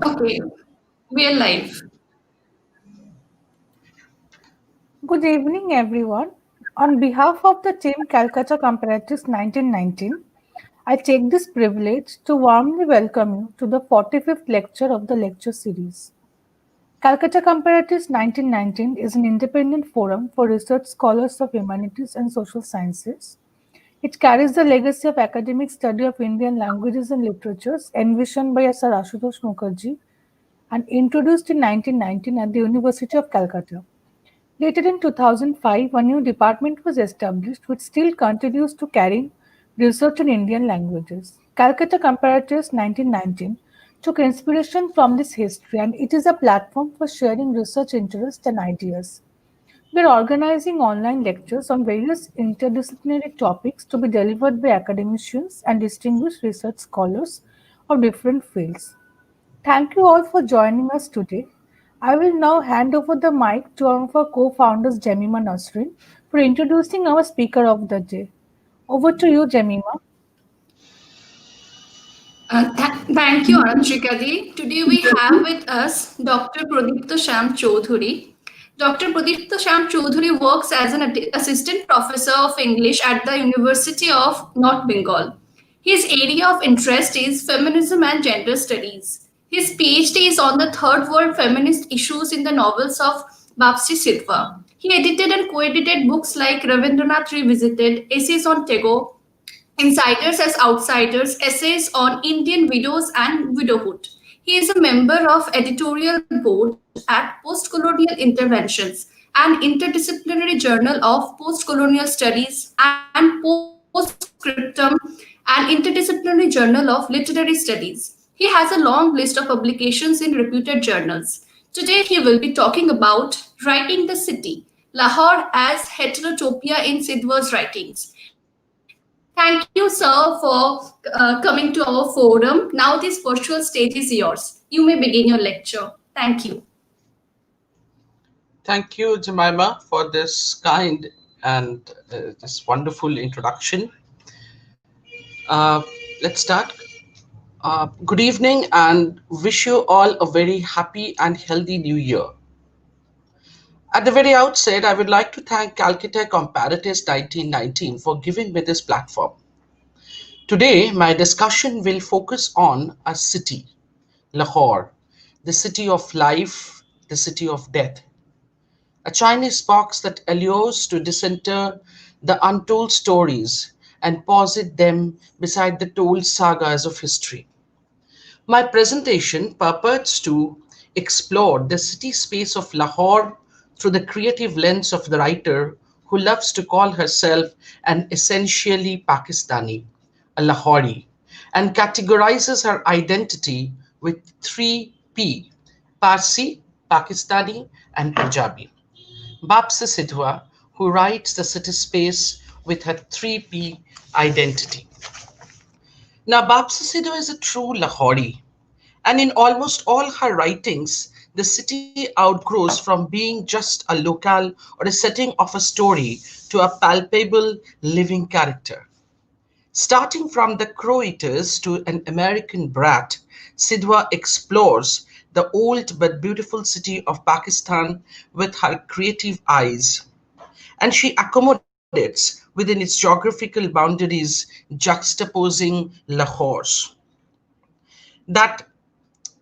Okay, we are live. Good evening, everyone. On behalf of the team Calcutta Comparatists 1919, I take this privilege to warmly welcome you to the 45th lecture of the lecture series. Calcutta Comparatists 1919 is an independent forum for research scholars of humanities and social sciences. It carries the legacy of academic study of Indian languages and literatures envisioned by Sir Ashutosh Mukherjee and introduced in 1919 at the University of Calcutta. Later in 2005, a new department was established which still continues to carry research on Indian languages. Calcutta Comparatists 1919 took inspiration from this history and it is a platform for sharing research interests and ideas. We are organizing online lectures on various interdisciplinary topics to be delivered by academicians and distinguished research scholars of different fields. Thank you all for joining us today. I will now hand over the mic to one of our co-founders, Jemima Nasrin, for introducing our speaker of the day. Over to you, Jemima. Thank you, Anshikadi. Today we have with us Dr. Pradipta Shyam Chowdhury. Dr. Pradipta Shyam Chowdhury works as an assistant professor of English at the University of North Bengal. His area of interest is feminism and gender studies. His PhD is on the third world feminist issues in the novels of Bapsi Sidhwa. He edited and co-edited books like Ravindranath Revisited, Essays on Tagore, Insiders as Outsiders, Essays on Indian Widows and Widowhood. He is a member of editorial board at Postcolonial Interventions, an interdisciplinary journal of postcolonial studies, and Postscriptum, an interdisciplinary journal of literary studies. He has a long list of publications in reputed journals. Today he will be talking about writing the city, Lahore as Heterotopia in Sidhwa's writings. Thank you, sir, for coming to our forum. Now this virtual stage is yours. You may begin your lecture. Thank you. Thank you, Jemima, for this kind and this wonderful introduction. Uh, let's start. Good evening and wish you all a very happy and healthy new year. At the very outset, I would like to thank Calcutta Comparatists 1919 for giving me this platform. Today, my discussion will focus on a city, Lahore, the city of life, the city of death, a Chinese box that allures to disinter the untold stories and posit them beside the told sagas of history. My presentation purports to explore the city space of Lahore through the creative lens of the writer who loves to call herself an essentially Pakistani, a Lahori, and categorizes her identity with three P: Parsi, Pakistani, and Punjabi. Bapsi Sidhwa, who writes the city space with her 3P identity. Now, Bapsi Sidhwa is a true Lahori, and in almost all her writings, the city outgrows from being just a locale or a setting of a story to a palpable living character. Starting from the Crow Eaters to an American Brat, Sidhwa explores the old but beautiful city of Pakistan with her creative eyes, and she accommodates within its geographical boundaries, juxtaposing Lahore's. That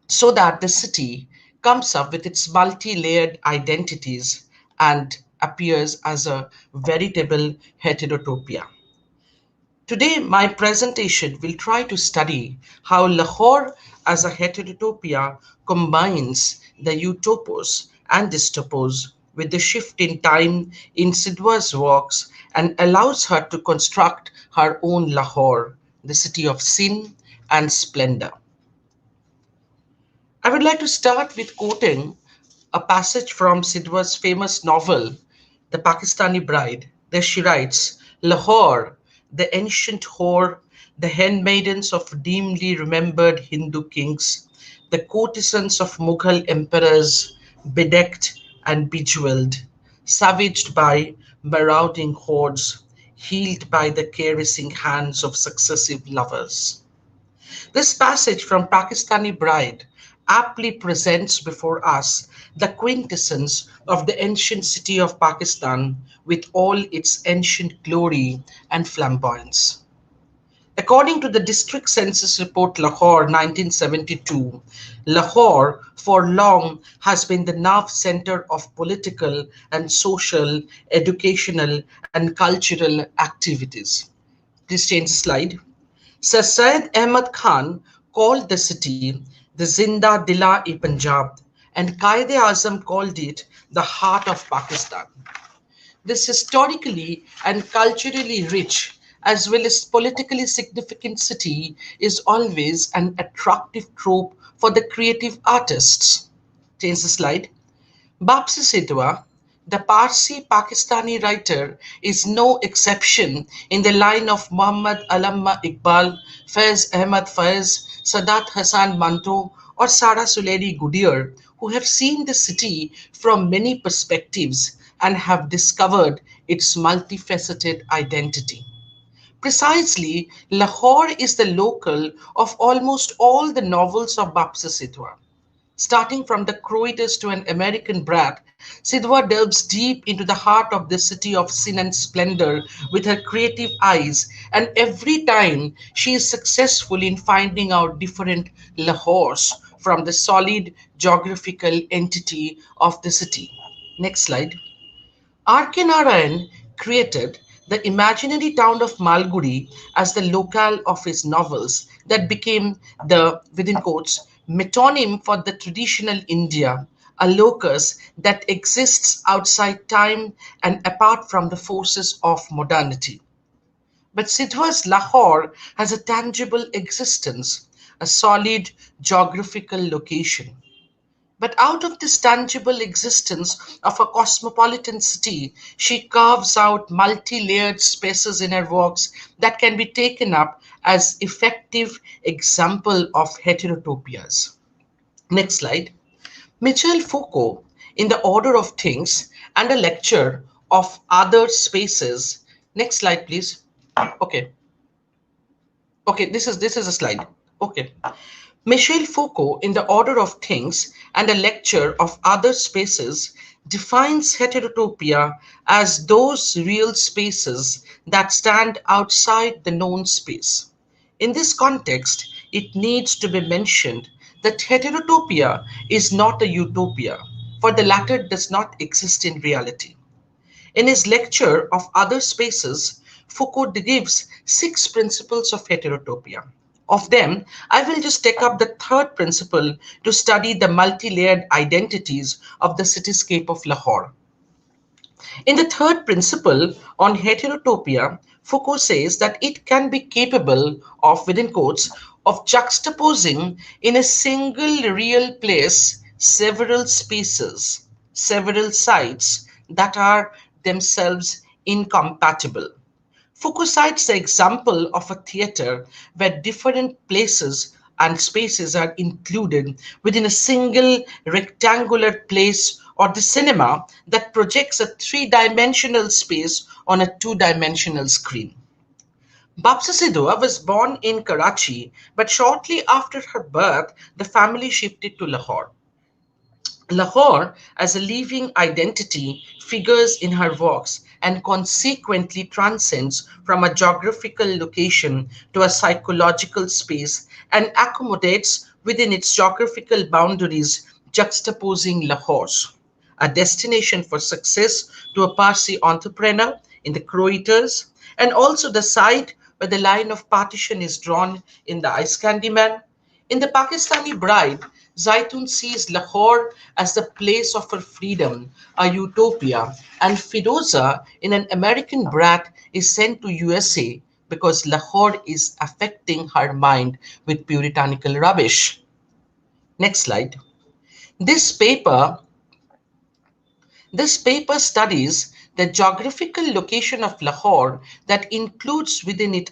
so that the city comes up with its multi-layered identities and appears as a veritable heterotopia. Today, my presentation will try to study how Lahore as a heterotopia combines the utopos and dystopos with the shift in time in Sidhwa's works and allows her to construct her own Lahore, the city of sin and splendor. I would like to start with quoting a passage from Sidhwa's famous novel, The Pakistani Bride. There she writes, Lahore, the ancient whore, the handmaidens of dimly remembered Hindu kings, the courtesans of Mughal emperors, bedecked and bejeweled, savaged by marauding hordes, healed by the caressing hands of successive lovers. This passage from Pakistani Bride aptly presents before us the quintessence of the ancient city of Pakistan with all its ancient glory and flamboyance. According to the District Census Report Lahore 1972, Lahore for long has been the nerve center of political and social, educational and cultural activities. Please change the slide. Sir Syed Ahmad Khan called the city the Zinda Dila-e Punjab, and Qaid-e-Azam called it the heart of Pakistan. This historically and culturally rich as well as politically significant city is always an attractive trope for the creative artists. Change the slide. Bapsi Sidhwa, the Parsi Pakistani writer, is no exception in the line of Muhammad Allamma Iqbal, Faiz Ahmad Faiz, Sadat Hassan Manto, or Sara Suleri Goodyear, who have seen the city from many perspectives and have discovered its multifaceted identity. Precisely, Lahore is the local of almost all the novels of Bapsi Sidhwa. Starting from The Croaters to An American Brat, Sidhwa delves deep into the heart of the city of sin and splendor with her creative eyes, and every time she is successful in finding out different Lahores from the solid geographical entity of the city. Next slide. R.K. Narayan created the imaginary town of Malgudi as the locale of his novels that became the, within quotes, metonym for the traditional India, a locus that exists outside time and apart from the forces of modernity. But Sidhwa's Lahore has a tangible existence, a solid geographical location. But out of this tangible existence of a cosmopolitan city, she carves out multi-layered spaces in her works that can be taken up as effective example of heterotopias. Next slide. Michel Foucault, in The Order of Things and a lecture of other spaces. Next slide, please. Okay. Okay, this is a slide. Okay. Michel Foucault, in The Order of Things and a lecture of other spaces, defines heterotopia as those real spaces that stand outside the known space. In this context, it needs to be mentioned that heterotopia is not a utopia, for the latter does not exist in reality. In his lecture of Other Spaces, Foucault gives 6 principles of heterotopia. Of them, I will just take up the third principle to study the multi-layered identities of the cityscape of Lahore. In the third principle on heterotopia, Foucault says that it can be capable of, within quotes, of juxtaposing in a single real place several spaces, several sites that are themselves incompatible. Foucault cites the example of a theater where different places and spaces are included within a single rectangular place, or the cinema that projects a 3-dimensional space on a 2-dimensional screen. Bapsi Sidhwa was born in Karachi, but shortly after her birth, the family shifted to Lahore. Lahore, as a living identity, figures in her works and consequently transcends from a geographical location to a psychological space and accommodates within its geographical boundaries, juxtaposing Lahore, a destination for success to a Parsi entrepreneur in the Croaters, and also the site where the line of partition is drawn in the Ice Candy Man. In the Pakistani Bride, Zaitun sees Lahore as the place of her freedom, a utopia, and Firoza, in An American Brat, is sent to USA because Lahore is affecting her mind with puritanical rubbish. Next slide. This paper This paper studies the geographical location of Lahore that includes within it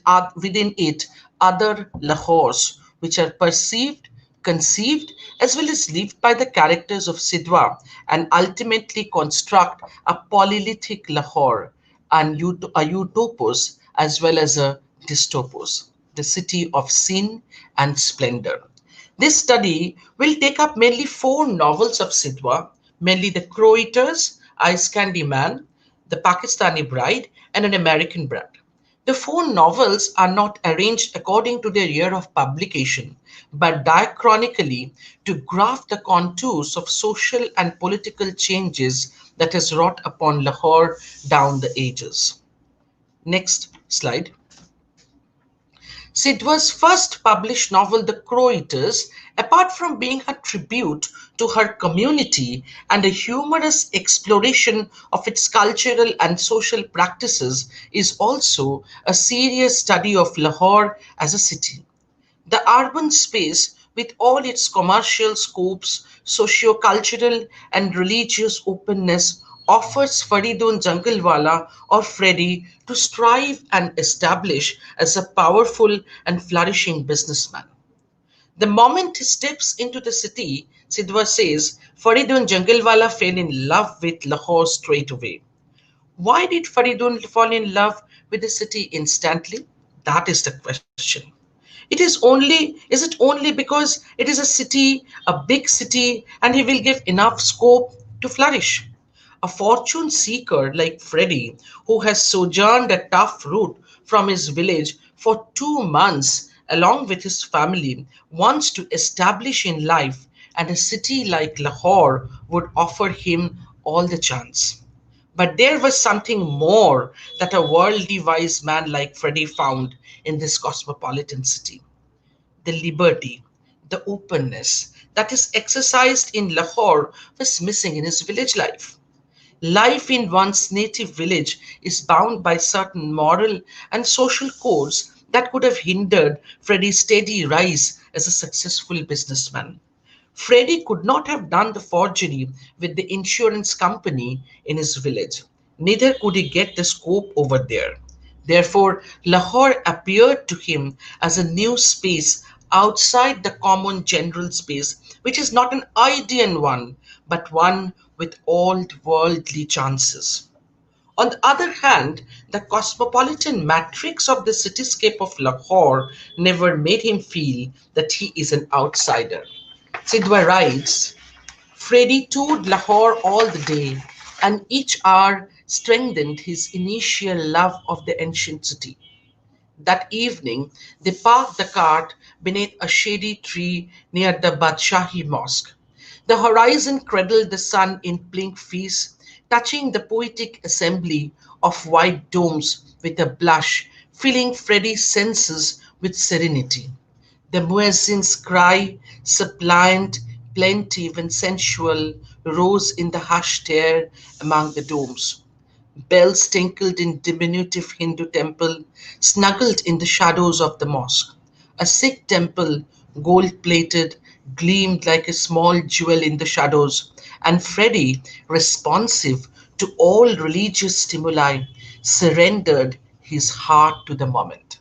other Lahores, which are perceived, conceived, as well as lived by the characters of Sidhwa, and ultimately construct a polylithic Lahore, and a utopos as well as a dystopos. the city of sin and splendor. This study will take up mainly four novels of Sidhwa, mainly The Crow Eaters, Ice Candy Man, The Pakistani Bride, and An American Brat. The four novels are not arranged according to their year of publication, but diachronically to graph the contours of social and political changes that has wrought upon Lahore down the ages. Next slide. Sidhwa's first published novel, The Crow Eaters, apart from being a tribute to her community and a humorous exploration of its cultural and social practices, is also a serious study of Lahore as a city. The urban space, with all its commercial scopes, socio-cultural and religious openness, offers Faridun Jangalwala or Freddy to strive and establish as a powerful and flourishing businessman. The moment he steps into the city, Sidhwa says, Faridun Jangalwala fell in love with Lahore straight away. Why did Faridun fall in love with the city instantly? That is the question. Is it only because it is a city, a big city, and he will give enough scope to flourish? A fortune seeker like Freddy, who has sojourned a tough route from his village for 2 months along with his family, wants to establish in life, and a city like Lahore would offer him all the chance. But there was something more that a worldly wise man like Freddy found in this cosmopolitan city: the liberty, the openness that is exercised in Lahore was missing in his village life. Life in one's native village is bound by certain moral and social codes that could have hindered Freddy's steady rise as a successful businessman. Freddy could not have done the forgery with the insurance company in his village. Neither could he get the scope over there. Therefore, Lahore appeared to him as a new space outside the common general space, which is not an ideal one, but one with all worldly chances. On the other hand, the cosmopolitan matrix of the cityscape of Lahore never made him feel that he is an outsider. Sidhwa writes, Freddy toured Lahore all the day, and each hour strengthened his initial love of the ancient city. That evening, they parked the cart beneath a shady tree near the Badshahi Mosque. The horizon cradled the sun in pink feast, touching the poetic assembly of white domes with a blush, filling Freddy's senses with serenity. The muezzin's cry, suppliant, plaintive, and sensual, rose in the hushed air among the domes. Bells tinkled in diminutive Hindu temple, snuggled in the shadows of the mosque. A Sikh temple, gold-plated, gleamed like a small jewel in the shadows, and Freddy, responsive to all religious stimuli, surrendered his heart to the moment.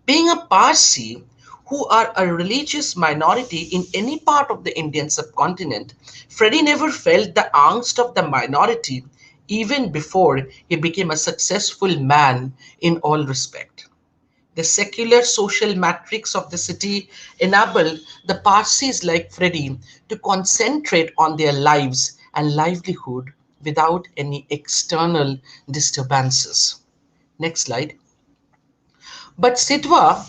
Being a Parsi, who are a religious minority in any part of the Indian subcontinent, Freddy never felt the angst of the minority even before he became a successful man in all respect. The secular social matrix of the city enabled the Parsis like Freddy to concentrate on their lives and livelihood without any external disturbances. Next slide. But Sidhwa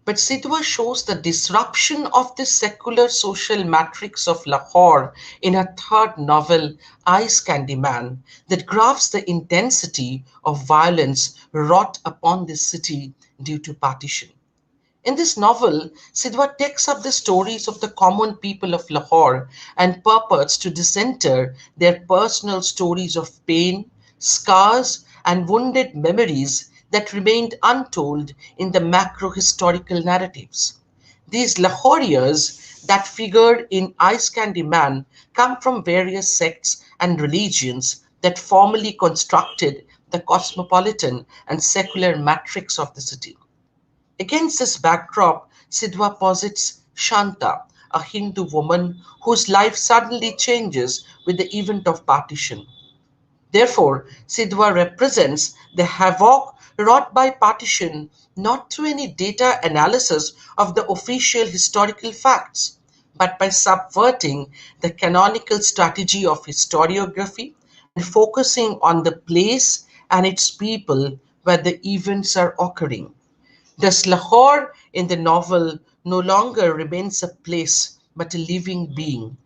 But Sidhwa shows the disruption of the secular social matrix of Lahore in her third novel, Ice Candy Man, that graphs the intensity of violence wrought upon this city due to partition. In this novel, Sidhwa takes up the stories of the common people of Lahore and purports to decenter their personal stories of pain, scars, and wounded memories that remained untold in the macro historical narratives. These Lahorians that figured in Ice Candy Man come from various sects and religions that formally constructed the cosmopolitan and secular matrix of the city. Against this backdrop, Sidhwa posits Shanta, a Hindu woman whose life suddenly changes with the event of partition. Therefore, Sidhwa represents the havoc wrought by partition not through any data analysis of the official historical facts, but by subverting the canonical strategy of historiography and focusing on the place and its people where the events are occurring. Thus, Lahore in the novel no longer remains a place but a living being,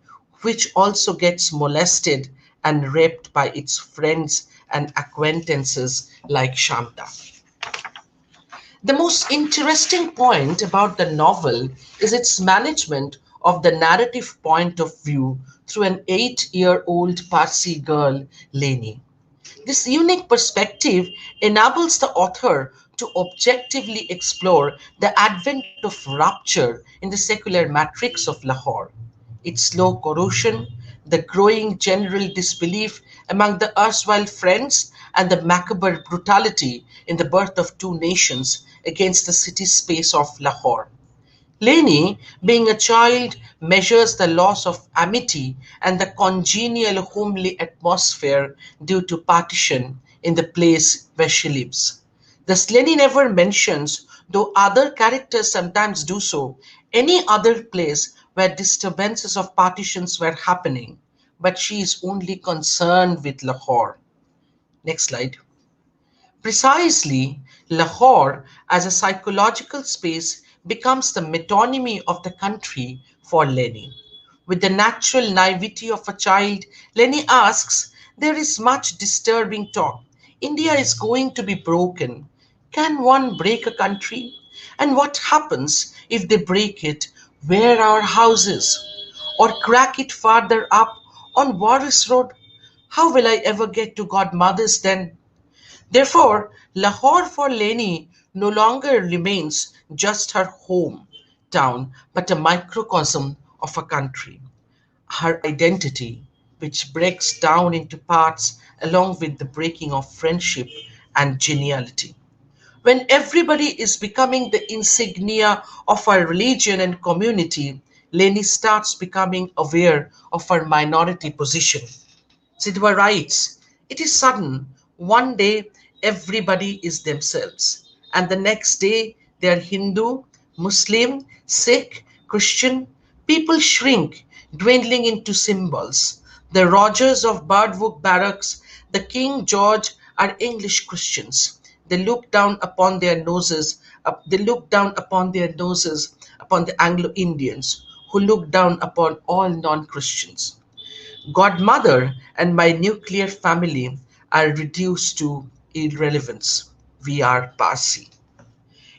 which also gets molested and raped by its friends and acquaintances like Shanta. The most interesting point about the novel is its management of the narrative point of view through an 8-year-old Parsi girl, Leni. This unique perspective enables the author to objectively explore the advent of rupture in the secular matrix of Lahore, its slow corrosion, the growing general disbelief among the erstwhile friends, and the macabre brutality in the birth of two nations against the city space of Lahore. Leni, being a child, measures the loss of amity and the congenial homely atmosphere due to partition in the place where she lives. Thus, Leni never mentions, though other characters sometimes do so, any other place where disturbances of partitions were happening, but she is only concerned with Lahore. Next slide. Precisely, Lahore as a psychological space becomes the metonymy of the country for Leni. With the natural naivety of a child, Leni asks, "There is much disturbing talk. India is going to be broken. Can one break a country? And what happens if they break it? Where are our houses? Or crack it farther up on Warris Road? How will I ever get to Godmother's then?" Therefore, Lahore for Leni no longer remains just her home town, but a microcosm of a country. Her identity, which breaks down into parts along with the breaking of friendship and geniality. When everybody is becoming the insignia of her religion and community, Leni starts becoming aware of her minority position. Sidhwa writes, "It is sudden. One day everybody is themselves, and the next day they are Hindu, Muslim, Sikh, Christian. People shrink, dwindling into symbols. The Rogers of Birdwood Barracks, the King George are English Christians. They look down upon their noses, upon the Anglo Indians, who look down upon all non-Christians. Godmother and my nuclear family are reduced to irrelevance. We are Parsi."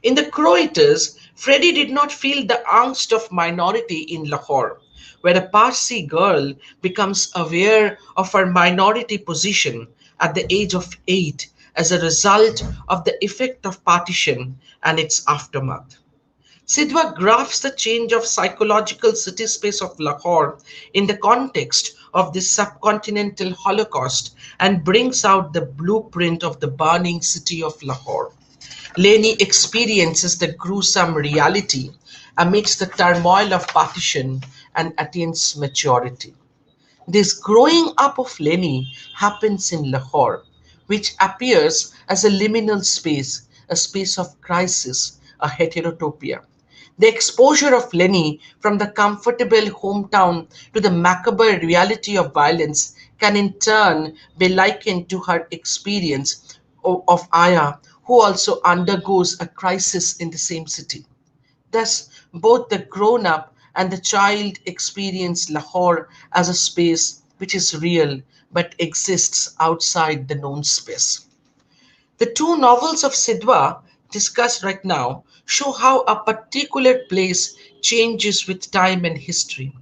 In the Croaters, Freddie did not feel the angst of minority in Lahore, where a Parsi girl becomes aware of her minority position at the age of 8 as a result of the effect of partition and its aftermath. Sidhwa graphs the change of psychological city space of Lahore in the context of this subcontinental Holocaust and brings out the blueprint of the burning city of Lahore. Leni experiences the gruesome reality amidst the turmoil of partition and attains maturity. This growing up of Leni happens in Lahore, which appears as a liminal space, a space of crisis, a heterotopia. The exposure of Leni from the comfortable hometown to the macabre reality of violence can in turn be likened to her experience of Aya, who also undergoes a crisis in the same city. Thus, both the grown up and the child experience Lahore as a space which is real but exists outside the known space. The two novels of Sidhwa discussed right now show how a particular place changes with time and history.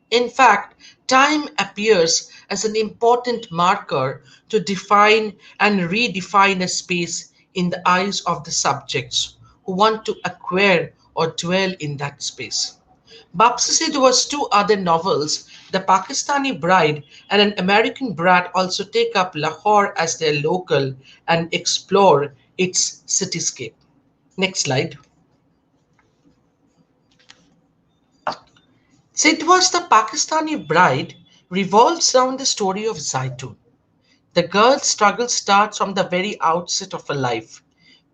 In fact, time appears as an important marker to define and redefine a space in the eyes of the subjects who want to acquire or dwell in that space. Bapsi Sidhwa's two other novels, The Pakistani Bride and An American Brat, also take up Lahore as their local and explore its cityscape. Next slide. Sidhwa's The Pakistani Bride revolves around the story of Zaitun. The girl's struggle starts from the very outset of her life.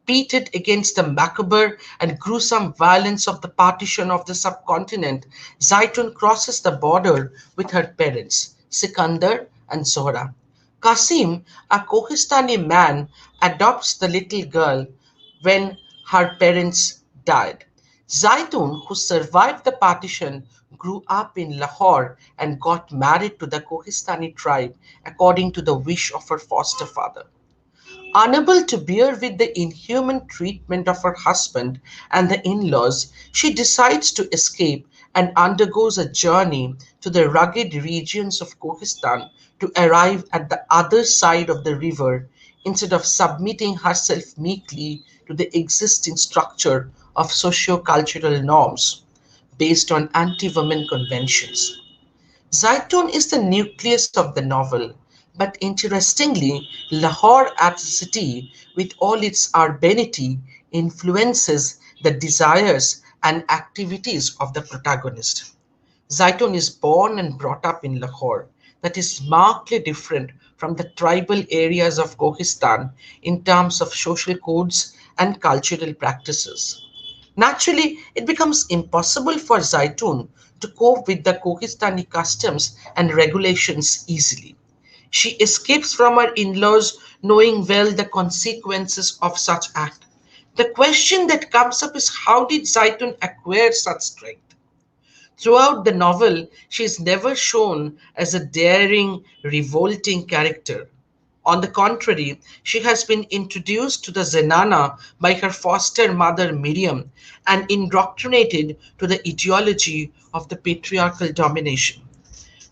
Pitted against the macabre and gruesome violence of the partition of the subcontinent, Zaitun crosses the border with her parents, Sikandar and Zohra. Qasim, a Kohistani man, adopts the little girl when her parents died. Zaitun, who survived the partition, grew up in Lahore and got married to the Kohistani tribe according to the wish of her foster father. Unable to bear with the inhuman treatment of her husband and the in laws, she decides to escape and undergoes a journey to the rugged regions of Kohistan to arrive at the other side of the river instead of submitting herself meekly to the existing structure of socio-cultural norms based on anti-women conventions. Zaitun is the nucleus of the novel, but interestingly, Lahore as a city, with all its urbanity, influences the desires and activities of the protagonist. Zaitun is born and brought up in Lahore, that is markedly different from the tribal areas of Kohistan in terms of social codes and cultural practices. Naturally, it becomes impossible for Zaitun to cope with the Kohistani customs and regulations easily. She escapes from her in-laws knowing well the consequences of such act. The question that comes up is how did Zaitun acquire such strength? Throughout the novel, she is never shown as a daring, revolting character. On the contrary, she has been introduced to the Zenana by her foster mother Miriam and indoctrinated to the ideology of the patriarchal domination.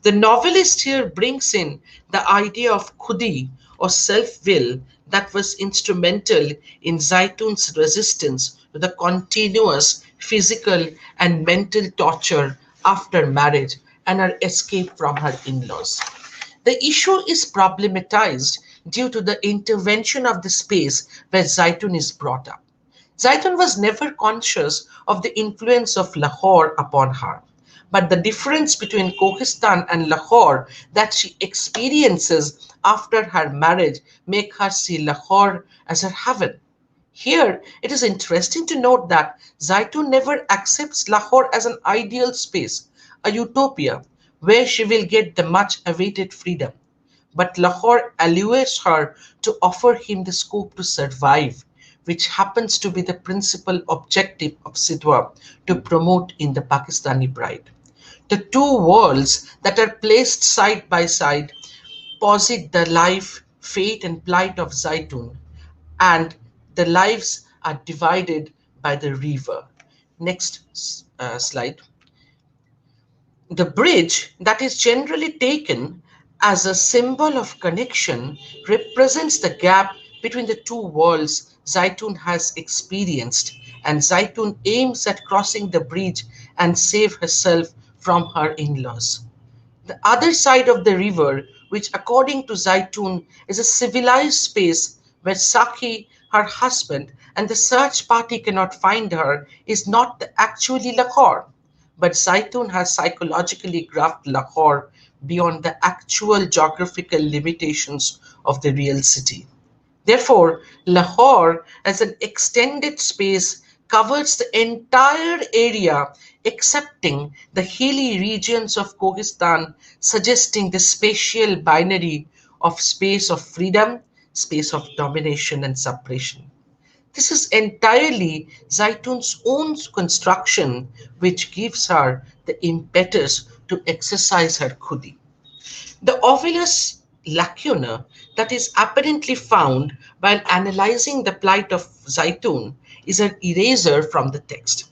The novelist here brings in the idea of khudi or self-will that was instrumental in Zaitun's resistance to the continuous physical and mental torture after marriage and her escape from her in-laws. The issue is problematized due to the intervention of the space where Zaitun is brought up. Zaitun was never conscious of the influence of Lahore upon her, but the difference between Kohistan and Lahore that she experiences after her marriage make her see Lahore as her heaven. Here, it is interesting to note that Zaitun never accepts Lahore as an ideal space, a utopia, where she will get the much awaited freedom. But Lahore allures her to offer him the scope to survive, which happens to be the principal objective of Sidhwa to promote in the Pakistani Bride. The two worlds that are placed side by side posit the life, fate, and plight of Zaitun, and the lives are divided by the river. Next slide. The bridge, that is generally taken as a symbol of connection, represents the gap between the two worlds Zaitun has experienced, and Zaitun aims at crossing the bridge and save herself from her in-laws. The other side of the river, which according to Zaitun is a civilized space where Saki, her husband, and the search party cannot find her, is not actually Lahore. But Zaitun has psychologically graphed Lahore beyond the actual geographical limitations of the real city. Therefore, Lahore, as an extended space, covers the entire area excepting the hilly regions of Kohistan, suggesting the spatial binary of space of freedom, space of domination and suppression. This is entirely Zaitun's own construction, which gives her the impetus to exercise her khudi. The obvious lacuna that is apparently found while analyzing the plight of Zaitun is an eraser from the text.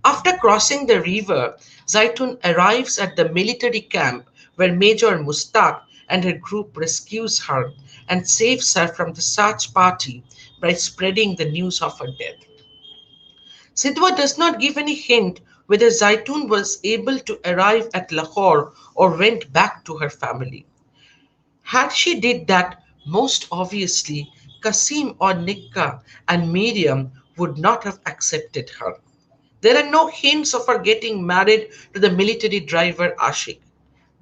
After crossing the river, Zaitun arrives at the military camp where Major Mustaq and her group rescues her and saves her from the search party by spreading the news of her death. Sidhwa does not give any hint whether Zaitun was able to arrive at Lahore or went back to her family. Had she did that, most obviously, Qasim or Nikka and Miriam would not have accepted her. There are no hints of her getting married to the military driver Ashik.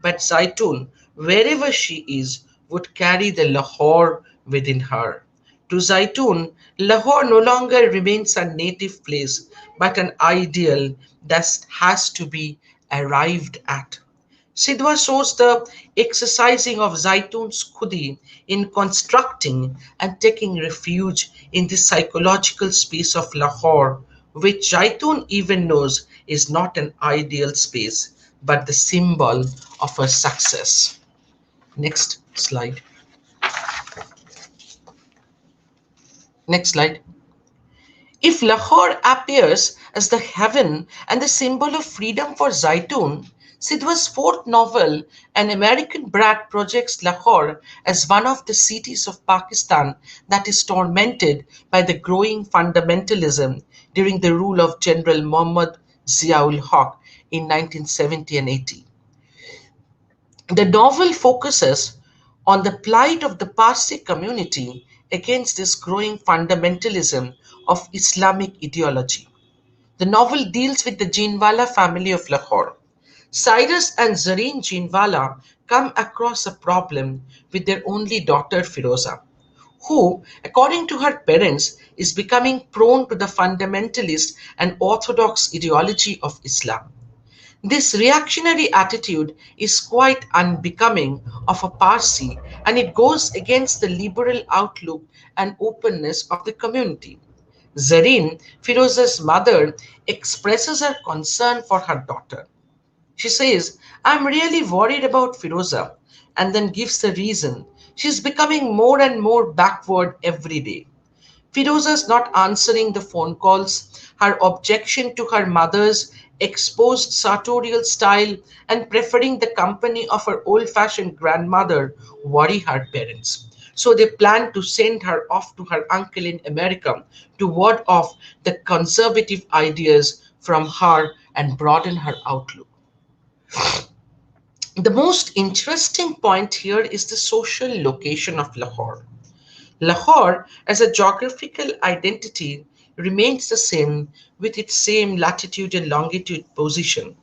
But Zaitun, wherever she is, would carry the Lahore within her. To Zaitoon, Lahore no longer remains a native place, but an ideal that has to be arrived at. Sidhwa shows the exercising of Zaitoon's khudi in constructing and taking refuge in the psychological space of Lahore, which Zaitoon even knows is not an ideal space, but the symbol of her success. Next slide. Next slide. If Lahore appears as the heaven and the symbol of freedom for Zaitoon, Sidhwa's fourth novel, An American Brat, projects Lahore as one of the cities of Pakistan that is tormented by the growing fundamentalism during the rule of General Muhammad Ziaul Haq in 1970 and 80. The novel focuses on the plight of the Parsi community against this growing fundamentalism of Islamic ideology. The novel deals with the Jinwala family of Lahore. Cyrus and Zareen Jinwala come across a problem with their only daughter Firoza, who, according to her parents, is becoming prone to the fundamentalist and orthodox ideology of Islam. This reactionary attitude is quite unbecoming of a Parsi, and it goes against the liberal outlook and openness of the community. Zareen, Firoza's mother, expresses her concern for her daughter. She says, I'm really worried about Firoza, and then gives the reason. She's becoming more and more backward every day. Firoza's not answering the phone calls, her objection to her mother's exposed sartorial style, and preferring the company of her old-fashioned grandmother worry her parents. So they plan to send her off to her uncle in America to ward off the conservative ideas from her and broaden her outlook. The most interesting point here is the social location of Lahore. Lahore, as a geographical identity, remains the same with its same latitude and longitude position,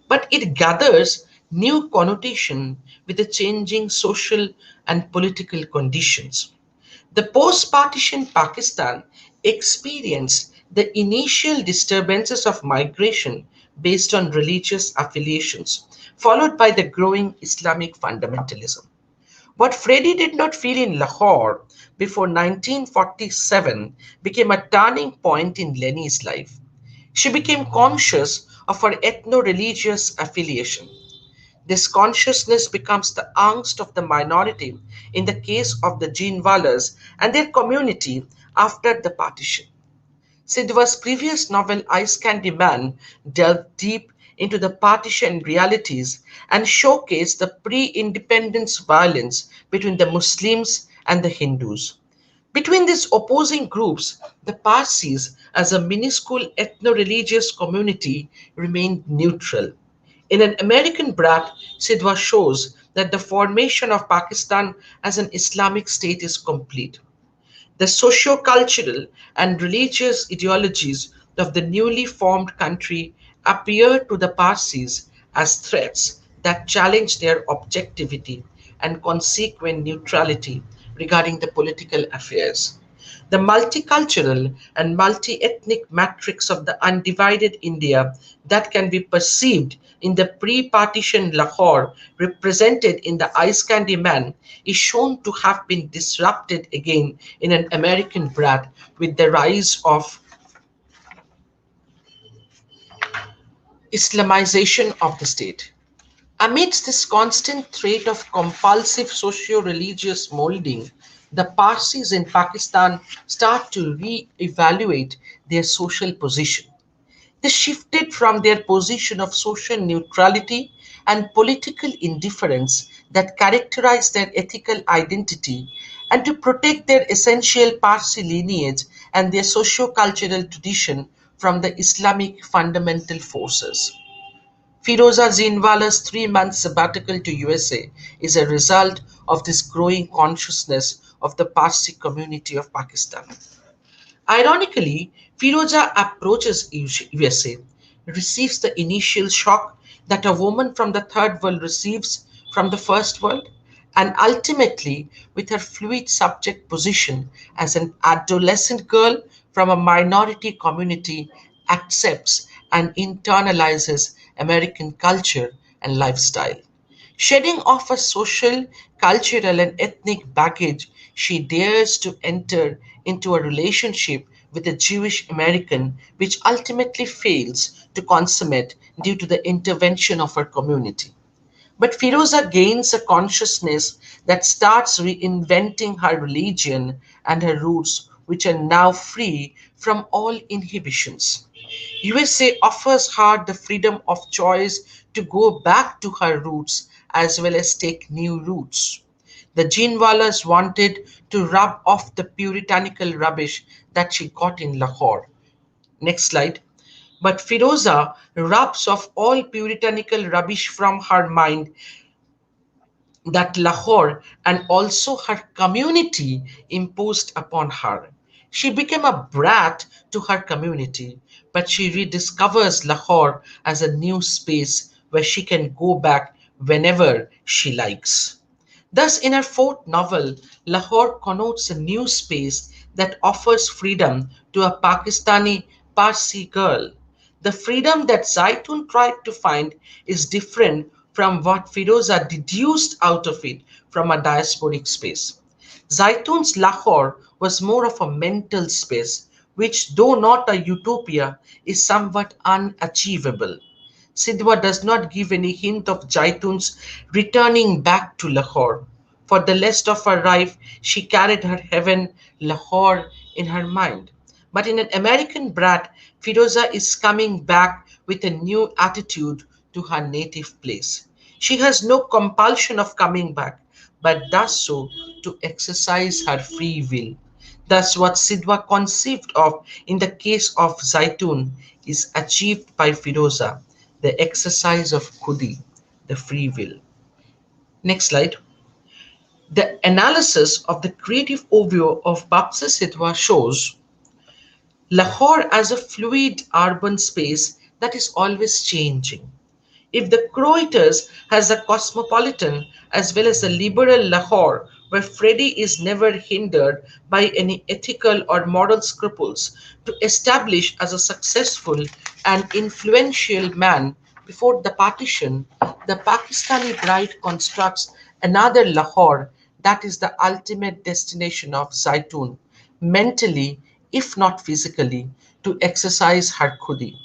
but it gathers new connotation with the changing social and political conditions. The post-partition Pakistan experienced the initial disturbances of migration based on religious affiliations, followed by the growing Islamic fundamentalism. What Freddie did not feel in Lahore before 1947 became a turning point in Lenny's life. She became conscious of her ethno-religious affiliation. This consciousness becomes the angst of the minority in the case of the Jinwalas and their community after the partition. Sidhwa's previous novel, Ice Candy Man, delved deep into the partition realities and showcased the pre-independence violence between the Muslims and the Hindus. Between these opposing groups, the Parsis, as a minuscule ethno-religious community, remained neutral. In An American Brat, Sidhwa shows that the formation of Pakistan as an Islamic state is complete. The socio-cultural and religious ideologies of the newly formed country appear to the Parsis as threats that challenge their objectivity and consequent neutrality regarding the political affairs. The multicultural and multi-ethnic matrix of the undivided India that can be perceived in the pre-partition Lahore represented in the Ice Candy Man is shown to have been disrupted again in An American Brat with the rise of Islamization of the state. Amidst this constant threat of compulsive socio-religious molding, the Parsis in Pakistan start to re-evaluate their social position. They shifted from their position of social neutrality and political indifference that characterized their ethical identity and to protect their essential Parsi lineage and their socio-cultural tradition from the Islamic fundamental forces. Firoza Zinwala's 3 month sabbatical to USA is a result of this growing consciousness of the Parsi community of Pakistan. Ironically, Firoza approaches USA, receives the initial shock that a woman from the third world receives from the first world, and ultimately with her fluid subject position as an adolescent girl from a minority community accepts and internalizes American culture and lifestyle. Shedding off a social, cultural, and ethnic baggage, she dares to enter into a relationship with a Jewish American, which ultimately fails to consummate due to the intervention of her community. But Firoza gains a consciousness that starts reinventing her religion and her roots, which are now free from all inhibitions. USA offers her the freedom of choice to go back to her roots as well as take new routes. The Jinwalas wanted to rub off the puritanical rubbish that she got in Lahore. Next slide. But Firoza rubs off all puritanical rubbish from her mind that Lahore and also her community imposed upon her. She became a brat to her community, but she rediscovers Lahore as a new space where she can go back whenever she likes. Thus, in her fourth novel, Lahore connotes a new space that offers freedom to a Pakistani Parsi girl. The freedom that Zaitun tried to find is different from what Firoza deduced out of it from a diasporic space. Zaitun's Lahore was more of a mental space, which, though not a utopia, is somewhat unachievable. Sidhwa does not give any hint of Jaitun's returning back to Lahore. For the rest of her life, she carried her heaven, Lahore, in her mind. But in an American Brat, Firoza is coming back with a new attitude to her native place. She has no compulsion of coming back, but does so to exercise her free will. Thus, what Sidhwa conceived of in the case of Zaitun is achieved by Firoza, the exercise of Khudi, the free will. Next slide. The analysis of the creative overview of Bapsa Sidhwa shows Lahore as a fluid urban space that is always changing. If the Croaters has a cosmopolitan as well as a liberal Lahore, where Freddie is never hindered by any ethical or moral scruples to establish as a successful and influential man before the partition, the Pakistani Bride constructs another Lahore that is the ultimate destination of Zaitun, mentally, if not physically, to exercise her khudi.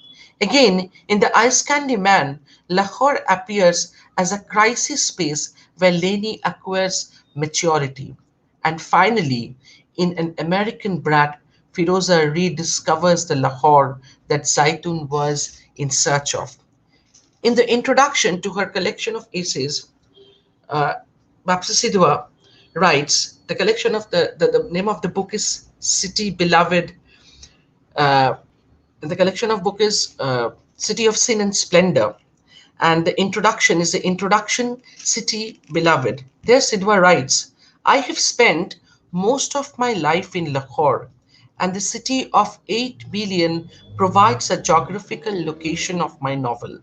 Again, in The Ice Candy Man, Lahore appears as a crisis space where Laney acquires maturity. And finally, in An American Brat, Firoza rediscovers the Lahore that Zaitun was in search of. In the introduction to her collection of essays, uh, Bapsa Sidhwa writes, the collection of the name of the book is City Beloved. Uh, the collection of book is City of Sin and Splendor. And the introduction is the introduction, City Beloved. There Sidhwa writes, I have spent most of my life in Lahore, and the city of 8 billion provides a geographical location of my novel.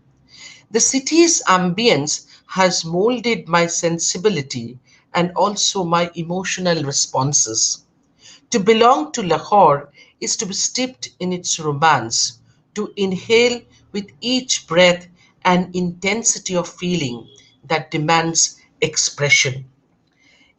The city's ambience has molded my sensibility and also my emotional responses. To belong to Lahore is to be steeped in its romance, to inhale with each breath an intensity of feeling that demands expression.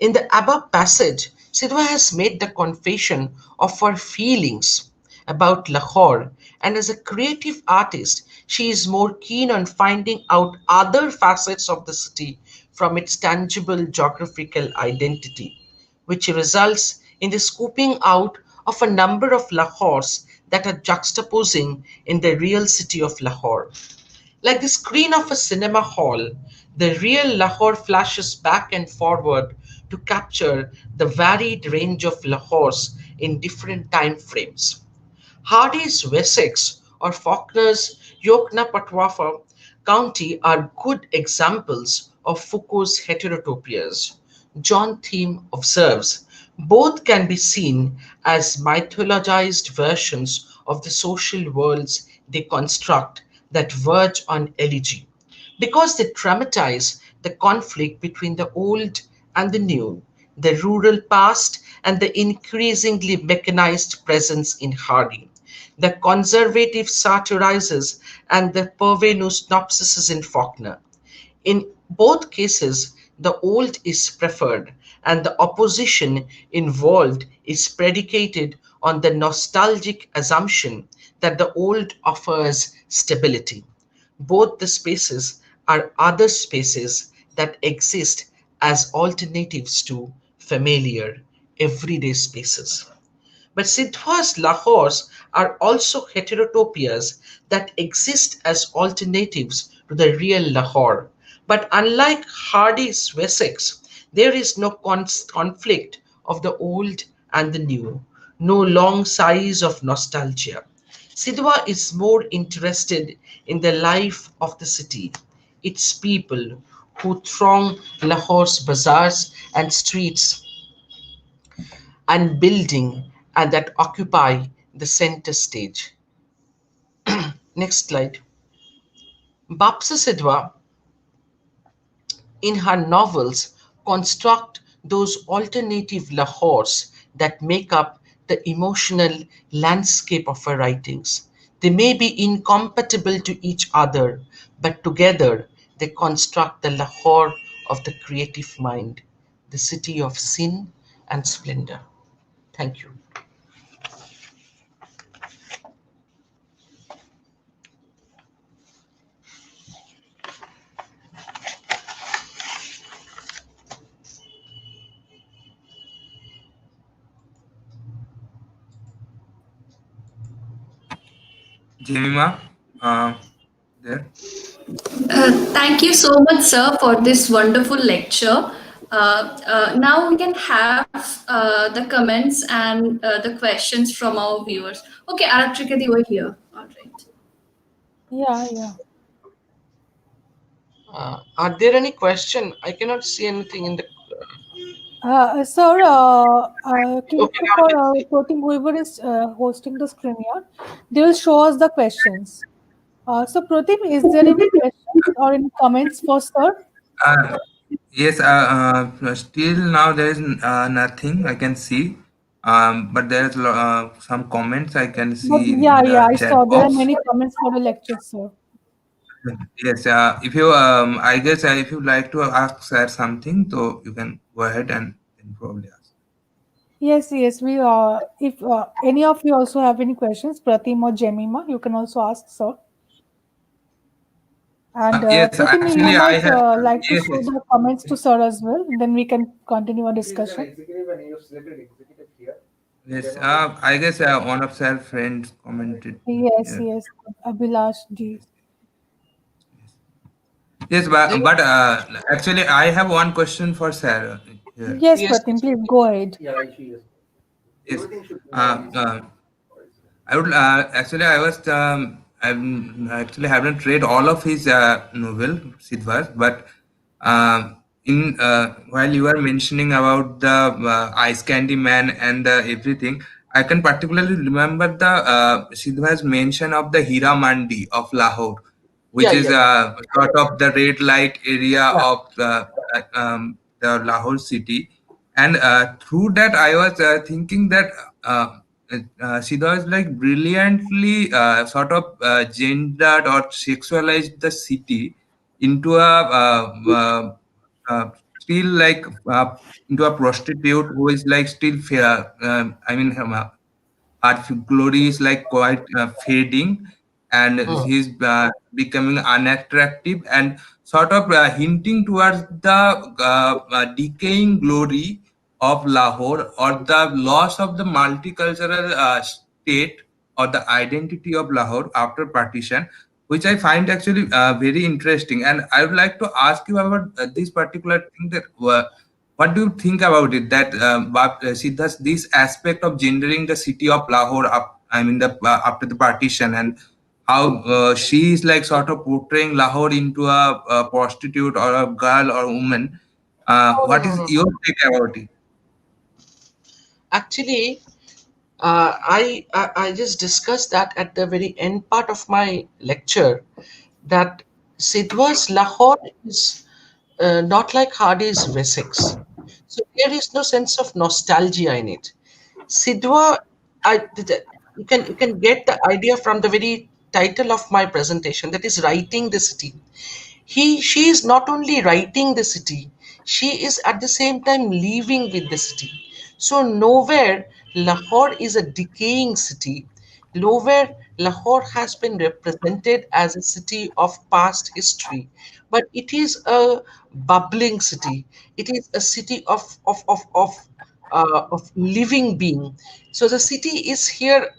In the above passage, Sidhwa has made the confession of her feelings about Lahore, and as a creative artist, she is more keen on finding out other facets of the city from its tangible geographical identity, which results in the scooping out of a number of Lahores that are juxtaposing in the real city of Lahore. Like the screen of a cinema hall, the real Lahore flashes back and forward to capture the varied range of Lahores in different time frames. Hardy's Wessex or Faulkner's Yokna-Patwara County are good examples of Foucault's heterotopias. John Thiem observes, both can be seen as mythologized versions of the social worlds they construct that verge on elegy, because they dramatize the conflict between the old and the new, the rural past and the increasingly mechanized presence in Hardy. The conservative satirizes and the purvenu synopsises in Faulkner. In both cases, the old is preferred, and the opposition involved is predicated on the nostalgic assumption that the old offers stability. Both the spaces are other spaces that exist as alternatives to familiar, everyday spaces. But Sidhwa's Lahores are also heterotopias that exist as alternatives to the real Lahore. But unlike Hardy's Wessex, there is no conflict of the old and the new, no long sighs of nostalgia. Sidhwa is more interested in the life of the city, its people who throng Lahore's bazaars and streets and building and that occupy the center stage. Next slide. Bapsa Sidhwa, in her novels, construct those alternative Lahores that make up the emotional landscape of her writings. They may be incompatible to each other, but together they construct the Lahore of the creative mind, the city of sin and splendor. Thank you. Jemima, there. Thank you so much, sir, for this wonderful lecture. Now we can have the comments and the questions from our viewers. Okay, Aratrikadi, over here. All right. Yeah. Are there any question? I cannot see anything in the. Sir, Okay, now I can for see. quoting whoever is hosting the screen here, they will show us the questions. So, Pratim, is there any questions or any comments for sir? Uh, yes, still now there is nothing I can see. But there's some comments I can But see yeah, in the I saw chat there are box. many comments for the lecture, sir. Yes, if you, I guess if you like to ask sir something, so you can go ahead and probably ask. Yes. We if any of you also have any questions, Pratim or Jemima, you can also ask, sir. And Yes, Pratim, you actually, I might have. like to Yes, show yes. the comments to sir as well. Then we can continue our discussion. Yes, I guess one of sir friends commented here. Yes, Abhilash ji. Yes, actually, I have one question for sir here. Yes, Yes, Pratim, please go ahead. Yes. I would actually I was actually haven't read all of his novel Sidhwas, but in while you were mentioning about the ice candy man and everything, I can particularly remember the Sidhwa's mention of the Hira Mandi of Lahore, which is yeah. sort of the red light area Yeah. of the Lahore city, and through that I was thinking that. Sidha is like brilliantly sort of gendered or sexualized the city into a still like into a prostitute who is like still fair. I mean, her glory is like quite fading, and Mm. he's becoming unattractive and sort of hinting towards the decaying glory of Lahore or the loss of the multicultural state or the identity of Lahore after partition, which I find actually very interesting. And I would like to ask you about this particular thing that what do you think about it? That Siddharth, this aspect of gendering the city of Lahore, I mean, the after the partition, and how she is like sort of portraying Lahore into a prostitute or a girl or woman. No, no, What no, is no, your no. take about it? Actually, I just discussed that at the very end part of my lecture that Sidhwa's Lahore is not like Hardy's Wessex. So there is no sense of nostalgia in it. Sidhwa, you can get the idea from the very title of my presentation, that is writing the city. She is not only writing the city, she is at the same time living with the city. So nowhere Lahore is a decaying city. Nowhere Lahore has been represented as a city of past history, but it is a bubbling city. It is a city of living being. So the city is here.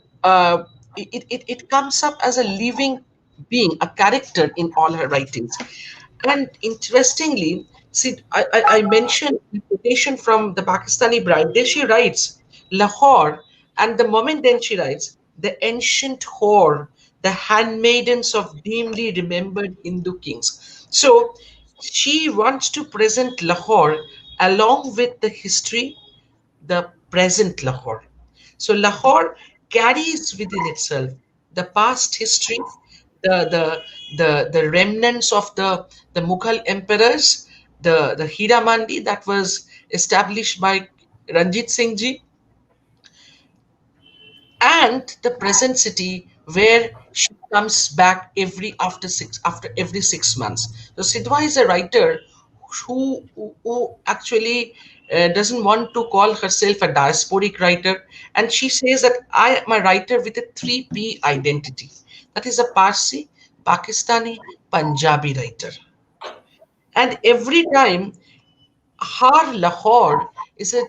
It comes up as a living being, a character in all her writings. And interestingly, see, I mentioned the quotation from the Pakistani Bride. There she writes Lahore, and the moment then she writes the ancient whore, the handmaidens of dimly remembered Hindu kings. So she wants to present Lahore along with the history, the present Lahore. So Lahore carries within itself the past history, the remnants of the Mughal emperors, the Hira Mandi that was established by Ranjit Singh ji, and the present city where she comes back after every 6 months. So Sidhwa is a writer who actually doesn't want to call herself a diasporic writer, and she says that I am a writer with a 3P identity. That is a Parsi, Pakistani, Punjabi writer. And every time her Lahore is a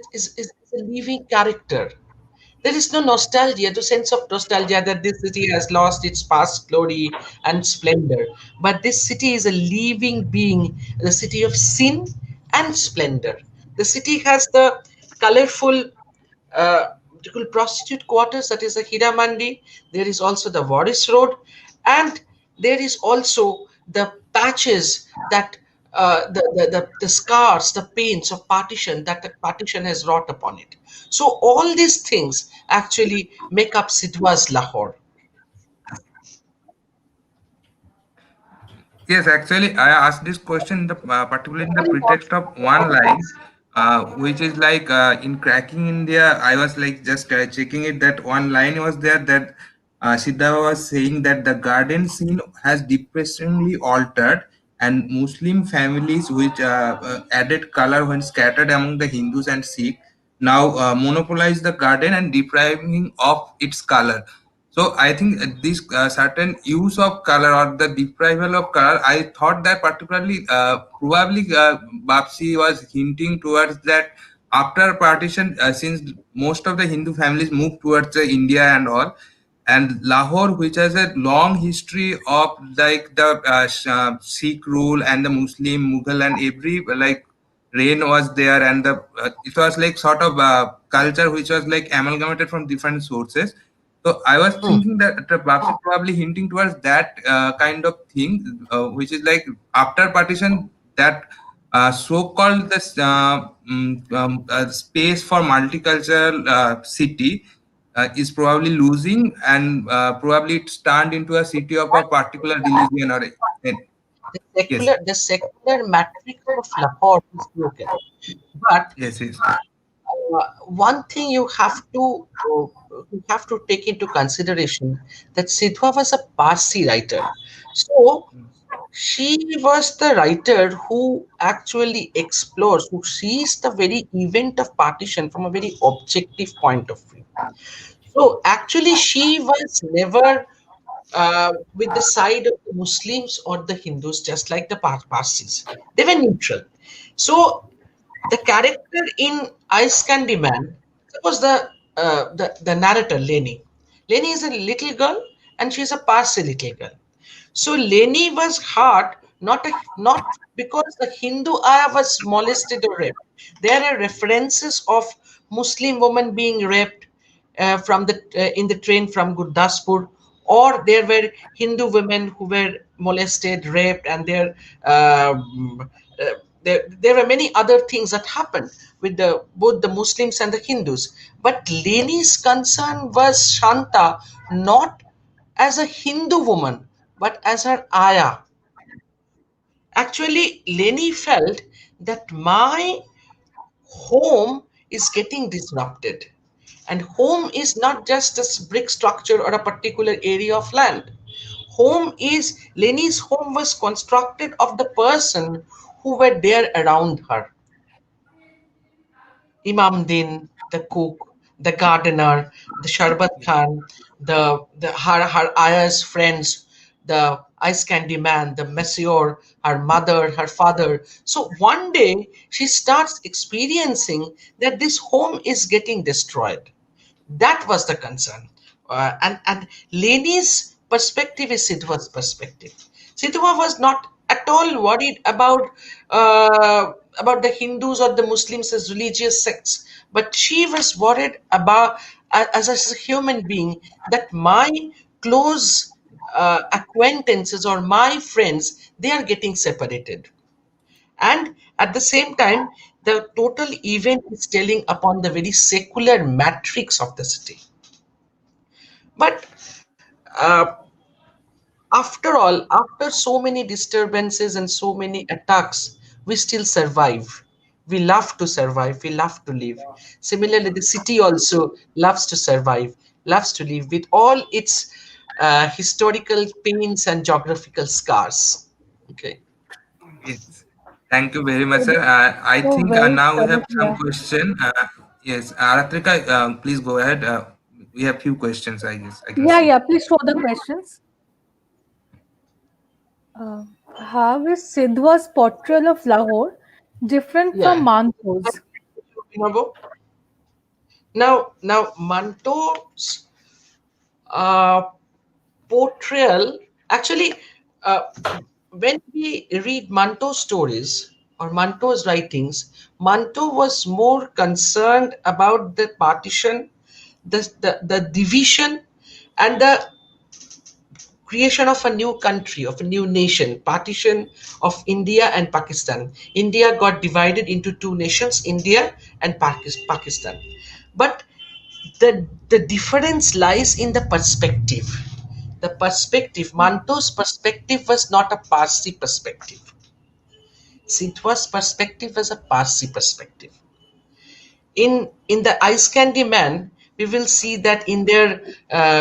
living character. There is no nostalgia, the sense of nostalgia that this city has lost its past glory and splendor. But this city is a living being, the city of sin and splendor. The city has the colorful particular prostitute quarters, that is the Hira Mandi. There is also the Waris Road, and there is also the patches that the scars, the pains of partition that the partition has wrought upon it. So all these things actually make up Sidhwa's Lahore. Yes, actually, I asked this question particularly in the pretext of one line, which is like in Cracking India. I was like just checking it, that one line was there that Siddha was saying that the garden scene has depressingly altered, and Muslim families, which added color when scattered among the Hindus and Sikh, now monopolize the garden and depriving of its color. So I think this certain use of color or the deprival of color, I thought that particularly probably Bapsi was hinting towards that after partition, since most of the Hindu families moved towards India and all, and Lahore, which has a long history of like the Sikh rule and the Muslim, Mughal, and every like reign was there, and the it was like sort of culture which was like amalgamated from different sources. So I was Hmm. thinking that Bapsi probably hinting towards that kind of thing, which is like after partition, that so-called this space for multicultural city is probably losing, and probably it's turned into a city of a particular religion or yes, The secular matrix of Lahore is broken. But yes, yes, one thing you have to take into consideration, that Sidhwa was a Parsi writer. So she was the writer who actually explores, who sees the very event of partition from a very objective point of view. So actually, she was never with the side of the Muslims or the Hindus, just like the Parsis. They were neutral. So the character in Ice Candy Man, suppose the narrator Leni. Leni is a little girl and she's a Parsi little girl. So Leni was hurt not because the Hindu Aya was molested or raped. There are references of Muslim women being raped from the in the train from Gurdaspur, or there were Hindu women who were molested, raped, and there were many other things that happened with both the Muslims and the Hindus. But Leni's concern was Shanta, not as a Hindu woman, but as her ayah. Actually, Leni felt that my home is getting disrupted. And home is not just a brick structure or a particular area of land. Lenny's home was constructed of the person who were there around her. Imam Din, the cook, the gardener, the Sharbat Khan, her ayah's friends, the ice candy man, the monsieur, her mother, her father. So one day she starts experiencing that this home is getting destroyed. That was the concern. And Leni's perspective is Sidhwa's perspective. Sidhwa was not at all worried about the Hindus or the Muslims as religious sects, but she was worried about as a human being that my close acquaintances or my friends, they are getting separated. And at the same time, the total event is telling upon the very secular matrix of the city. But after all, after so many disturbances and so many attacks, we still survive. We love to survive, we love to live. Similarly, the city also loves to survive, loves to live with all its historical pains and geographical scars. Okay. Yes. Thank you very much, So sir. I so think well now we said. have some Yeah. question. Yes, Aratrika, please go ahead. We have few questions, I guess. I can Yeah, see. yeah. Please show the questions. Uh, how is Sidhwa's portrayal of Lahore different from Yeah. Manto's? Now Manto's uh, portrayal, actually, uh, when we read Manto's stories or Manto's writings, Manto was more concerned about the partition, the division, and the creation of a new country, of a new nation, partition of India and Pakistan. India got divided into two nations, India and Pakistan. But the difference lies in the perspective. The perspective, Manto's perspective was not a Parsi perspective. Sidhwa's perspective was a Parsi perspective. In the Ice Candy Man, we will see that in their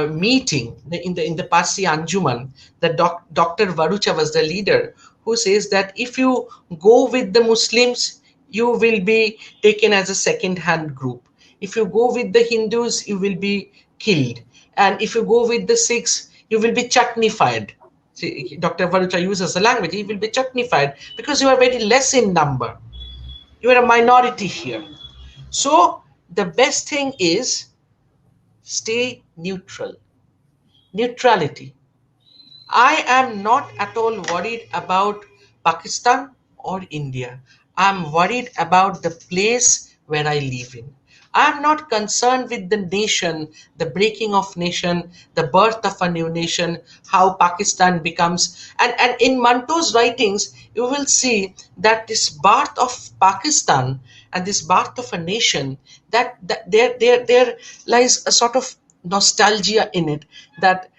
meeting in the Parsi Anjuman, the Dr. Varucha was the leader, who says that if you go with the Muslims, you will be taken as a second-hand group. If you go with the Hindus, you will be killed, and if you go with the Sikhs, you will be chutneyfied. See, Dr. Varucha uses the language. He will be chutneyfied because you are very less in number. You are a minority here. So the best thing is stay neutral. Neutrality. I am not at all worried about Pakistan or India. I'm worried about the place where I live in. I'm not concerned with the nation, the breaking of nation, the birth of a new nation, how Pakistan becomes. And in Manto's writings, you will see that this birth of Pakistan and this birth of a nation, that there lies a sort of nostalgia in it, that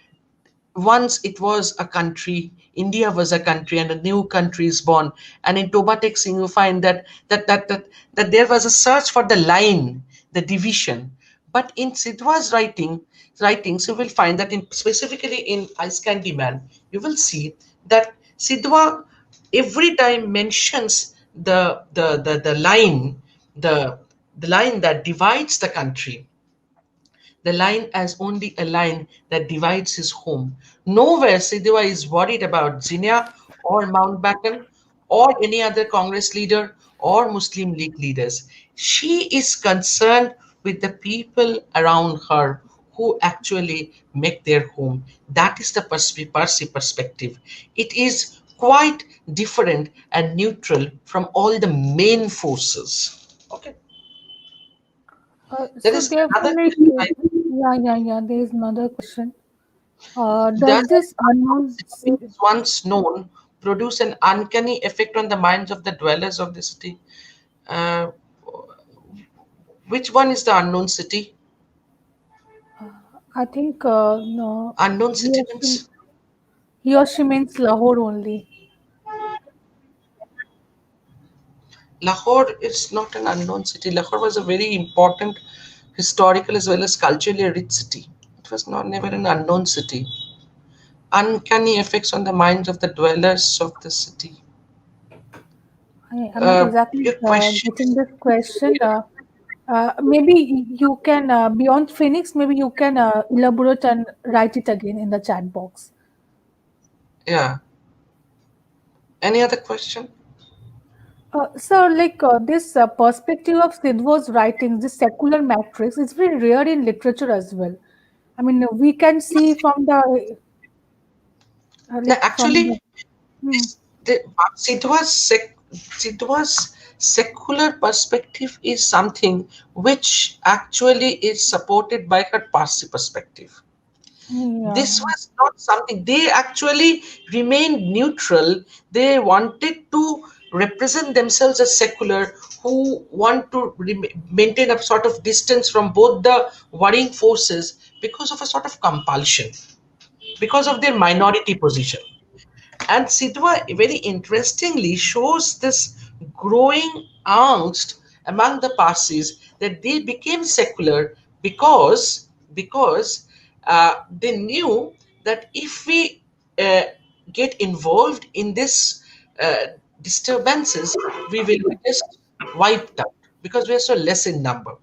once it was a country, India was a country, and a new country is born. And in Toba Texing, you find that there was a search for the line, the division. But in Sidhwa's writings, you will find that in specifically in Ice Candy Man, you will see that Sidhwa every time mentions the line, the the line that divides the country, the line as only a line that divides his home. Nowhere Sidhwa is worried about Zinia or Mountbatten or any other Congress leader or Muslim League leaders. She is concerned with the people around her who actually make their home. That is the Parsi perspective. It is quite different and neutral from all the main forces. Okay. There So is therefore, another like, question I yeah. There is another question. Does Does a this unknown city which is once known produce an uncanny effect on the minds of the dwellers of the city? Uh, which one is the unknown city? I think no, Unknown he city or she, means he or she means Lahore only. Lahore is not an unknown city. Lahore was a very important historical as well as culturally rich city. It was not never an unknown city. Uncanny effects on the minds of the dwellers of the city. I'm not exactly Your question getting this question. Maybe you can, beyond Phoenix, maybe you can elaborate and write it again in the chat box. yeah. Any other question? So, like this perspective of Sidhwa's writings, this secular matrix, is very rare in literature as well. I mean, we can see from the No, like from the. actually, Hmm. the Sidhwa's secular perspective is something which actually is supported by her Parsi perspective. Yeah. This was not something they actually remained neutral. They wanted to represent themselves as secular, who want to maintain a sort of distance from both the warring forces because of a sort of compulsion, because of their minority position. And Sidhwa very interestingly shows this growing angst among the Parsis that they became secular because they knew that if we uh, get involved in this uh, disturbances, we will be just wiped out because we are so less in number.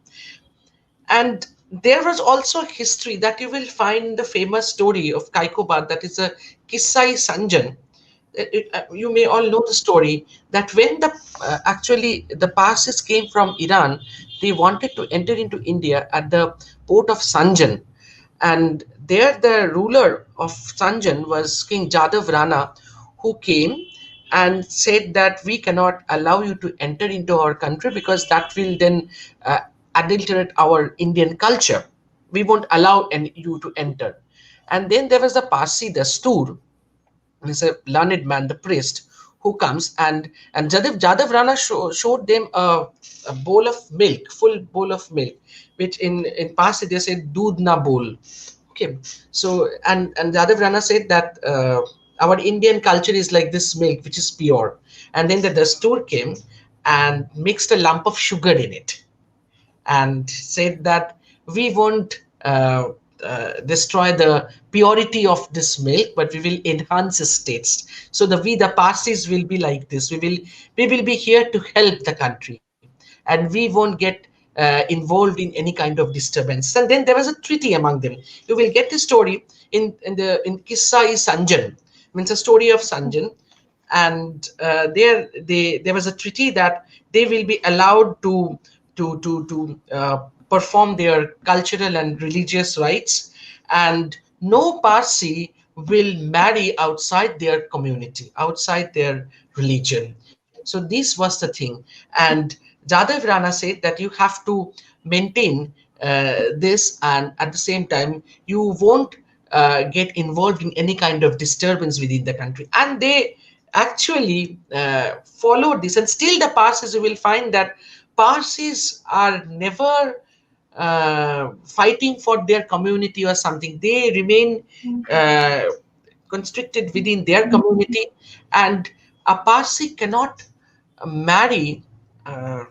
And there was also a history that you will find in the famous story of Kaikobad, that is a Kisai Sanjan. You may all know the story that when the actually the Parsis came from Iran, they wanted to enter into India at the port of Sanjan, and there the ruler of Sanjan was King Jadav Rana, who came and said that we cannot allow you to enter into our country because that will then uh, adulterate our Indian culture. We won't allow you to enter. And then there was the Parsi Dastur, he's a learned man, the priest, who comes and Jadav Rana showed them a bowl of milk, full bowl of milk, which in Parsi they say doodh na bowl. Okay, so and Jadav Rana said that our Indian culture is like this milk, which is pure. And then the Dastur came and mixed a lump of sugar in it and said that we won't destroy the purity of this milk, but we will enhance its taste. So the Parsis will be like this. We will be here to help the country, and we won't get involved in any kind of disturbance. And then there was a treaty among them. You will get the story in Kisai Sanjan, means a story of Sanjan, and there was a treaty that they will be allowed to perform their cultural and religious rites, and no Parsi will marry outside their community, outside their religion. So this was the thing. And Jadav Rana said that you have to maintain this, and at the same time you won't get involved in any kind of disturbance within the country. And they actually followed this, and still the Parsis, you will find that Parsis are never fighting for their community or something. They remain uh, constricted within their community, and a Parsi cannot marry uh,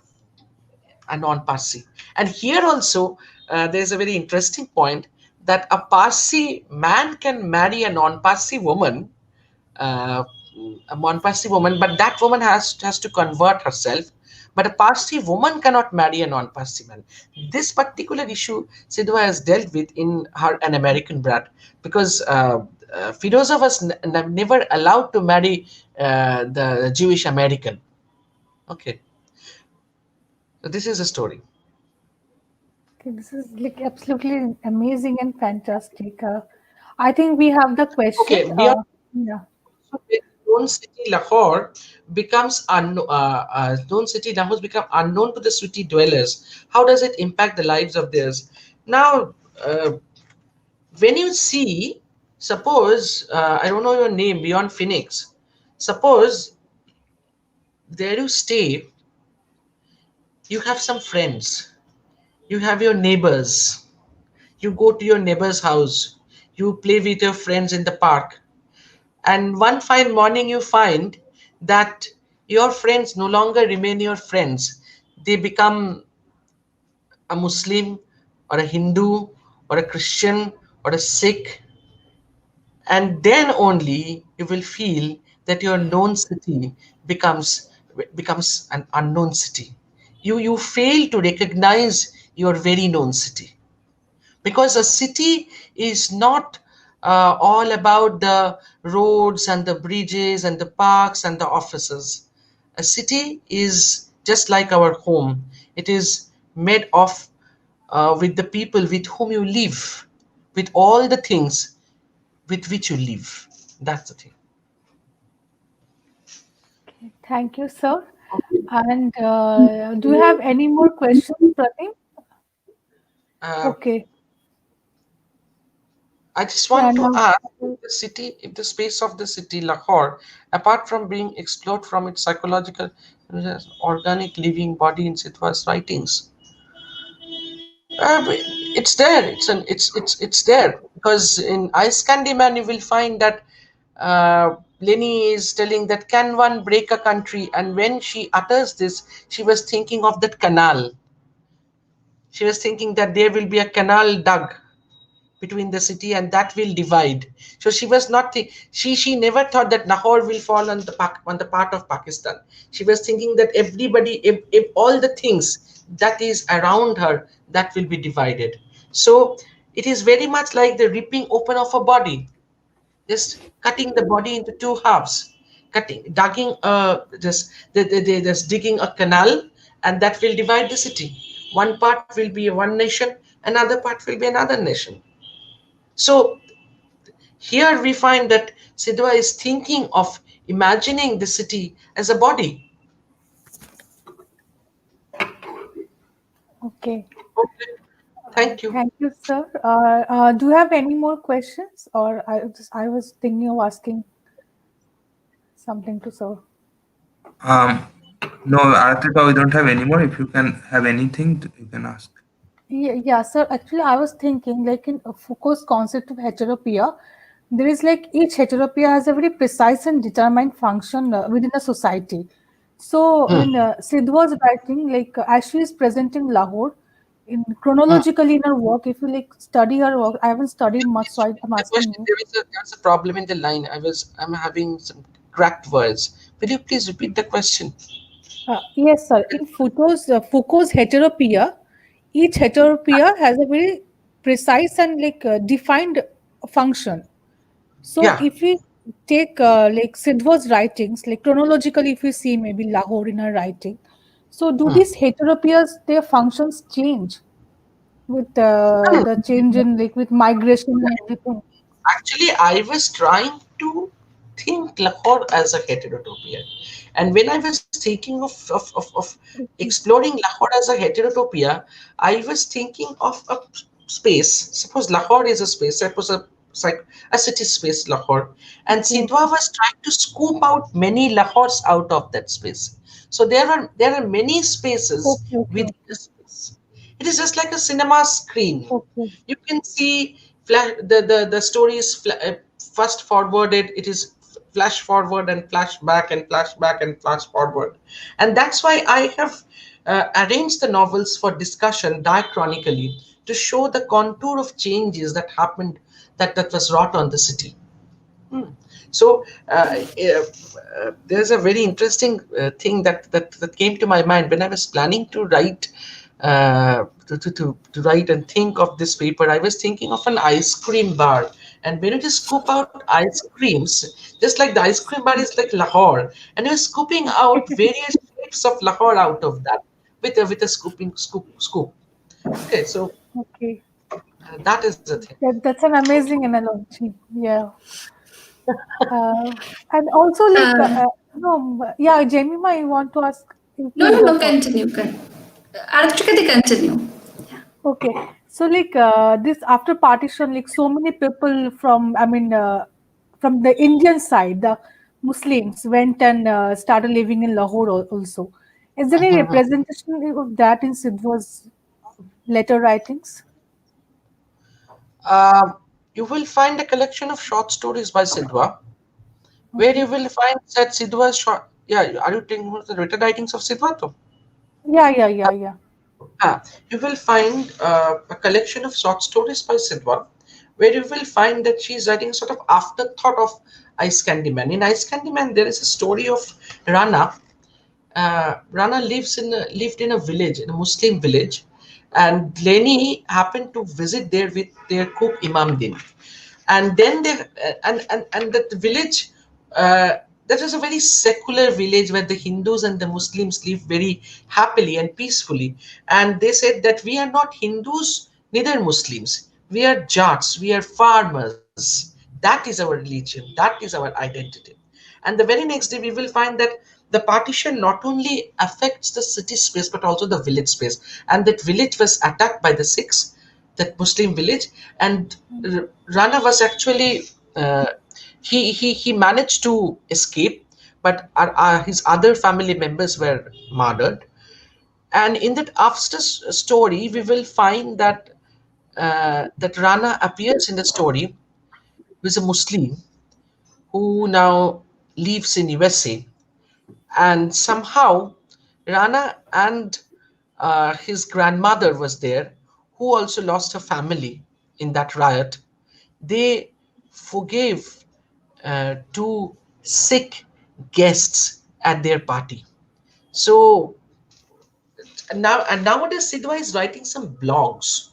a non-Parsi. And here also, there's a very interesting point that a Parsi man can marry a non-Parsi woman, uh, but that woman has to convert herself. But a Parsi woman cannot marry a non-Parsi man. This particular issue Sidhwa has dealt with in her An American Brat, because Firoza was never allowed to marry the Jewish American. Okay, so this is a story. Okay, this is like absolutely amazing and fantastic. I think we have the question. Okay, beyond Yeah. known city Lahore becomes known city Lahore become unknown to the city dwellers. How does it impact the lives of theirs? Now, when you see, suppose I don't know your name, beyond Phoenix. Suppose there you stay, you have some friends, you have your neighbors, you go to your neighbor's house, you play with your friends in the park, and one fine morning you find that Your friends no longer remain your friends. They become a Muslim or a Hindu or a Christian or a Sikh, and then only you will feel that your known city becomes an unknown city. You fail to recognize your very known city, because a city is not all about the roads and the bridges and the parks and the offices. A city is just like our home. It is made of with the people with whom you live, with all the things with which you live. That's the thing. Okay, thank you, sir. And do you have any more questions, Pratim? Uh, Okay. I just Yeah, want to now, ask, if the space of the city, Lahore, apart from being explored from its psychological, organic living body in Sidhwa's writings, it's there. It's there, because in Ice Candy Man you will find that Lenny is telling that can one break a country, and when she utters this, she was thinking of that canal. She was thinking that there will be a canal dug between the city and that will divide. So she was not she never thought that Lahore will fall on on the part of Pakistan. She was thinking that everybody, if all the things that is around her, that will be divided. So it is very much like the ripping open of a body, just cutting the body into two halves, digging just digging a canal, and that will divide the city. One part will be one nation, another part will be another nation. So here we find that Sidhwa is thinking of imagining the city as a body. okay. Okay, thank you. Thank you, sir. Do you have any more questions, or I was thinking of asking something to sir. Um, no, Artika, we don't have any more. If you can have anything, you can ask. Yeah, sir. Actually, I was thinking, like in Foucault's concept of heteropia, there is like each heteropia has a very precise and determined function within a society. So, in Sidhwa's writing, like as she is present in Lahore, in chronologically in her work, if you like study her work, I haven't studied much, so I'm The asking question, you. there's a problem in the line. I'm having some cracked words. Will you please repeat the question? Yes, sir. In Foucault's heteropia, each heteropia has a very precise and like defined function. So Yeah. if we take like Sidhwa's writings, like chronologically, if we see maybe Lahore in her writing, so do these heteropias, their functions change with the change in like with migration and everything? Actually, I was trying to think Lahore as a heterotopia. And when I was thinking of Okay. exploring Lahore as a heterotopia, I was thinking of a space. Suppose Lahore is a space, suppose a city space, Lahore. And Okay. Sidhwa was trying to scoop out many Lahores out of that space. So there are many spaces Okay. Okay. within the space. It is just like a cinema screen. Okay. You can see the story is fast forwarded. It is flash forward and flash back and flash back and flash forward, and that's why I have arranged the novels for discussion diachronically to show the contour of changes that happened, that was wrought on the city. So there's a very interesting thing that came to my mind when I was planning to write, to write and think of this paper. I was thinking of an ice cream bar, and when you just scoop out ice creams, just like the ice cream bar is like Lahore, and you're scooping out various shapes of Lahore out of that with a scoop. Okay, so Okay. that is the thing. That's an amazing analogy. Yeah. Uh, and also like Uh, no, yeah, Jemima, you want to ask? no, Please no, go no, for. continue. Archikati, continue. Okay, so like this after partition, like so many people from, I mean, from the Indian side, the Muslims went and started living in Lahore also. Is there any representation of that in Sidhwa's letter writings? Um, you will find a collection of short stories by Sidhwa, where Okay, you will find that Sidhwa Yeah, are you taking the written writings of Sidhwa? Yeah. You will find a collection of short stories by Sidhwa, where you will find that she is writing a sort of afterthought of Ice Candyman. In Ice Candyman, there is a story of Rana. Rana lived in a village, in a Muslim village, and Lenny happened to visit there with their cook Imam Din, and then they and that village, that was a very secular village where the Hindus and the Muslims live very happily and peacefully. And they said that we are not Hindus, neither Muslims. We are Jats, we are farmers. That is our religion, that is our identity. And the very next day, we will find that the partition not only affects the city space but also the village space. And that village was attacked by the Sikhs, that Muslim village, and Rana was actually he managed to escape, but his other family members were murdered. And in that after story, we will find that that Rana appears in the story, who is a Muslim who now lives in USA, and somehow Rana and his grandmother was there, who also lost her family in that riot. They forgave two sick guests at their party. So nowadays Sidhwa is writing some blogs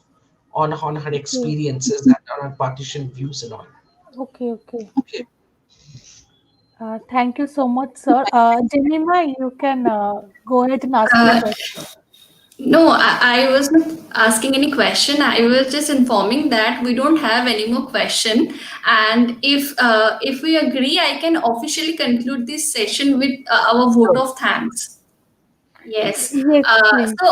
on her Okay. experiences and on her partition views and all. Okay. Okay. Thank you so much, sir. Jemima, you can go ahead and ask your Uh, question. no, I was not asking any question. I was just informing that we don't have any more question. And if we agree, I can officially conclude this session with our vote of thanks. Yes. Yes, please. So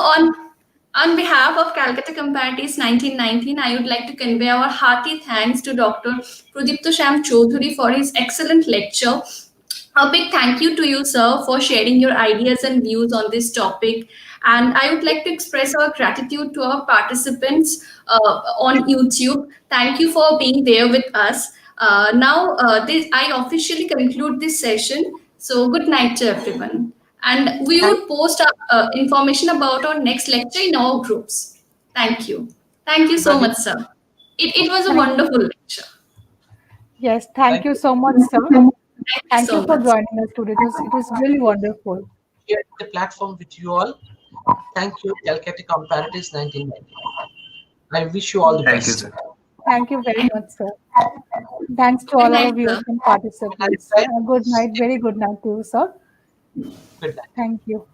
on behalf of Calcutta Comparatists 1919, I would like to convey our hearty thanks to Dr. Pradipta Shyam Chowdhury for his excellent lecture. A big thank you to you, sir, for sharing your ideas and views on this topic. And I would like to express our gratitude to our participants on YouTube. Thank you for being there with us. I officially conclude this session. So, good night to everyone. And we Thank, would post information about our next lecture in our groups. Thank you. Thank you so Pradip. much, sir. It was a Thank wonderful lecture. Yes, thank Thank you you. so much, sir. Thank you Thank you so for much. joining us today. It was really wonderful. Share the platform with you all. Thank you, Calcutta Comparatives 1990. I wish you all the Thank you, best. sir. Thank you very much, sir. Thanks to Good all night, our viewers sir. and Good night, participants. guys. Good night. Very good night to you, sir. Good night. Thank you.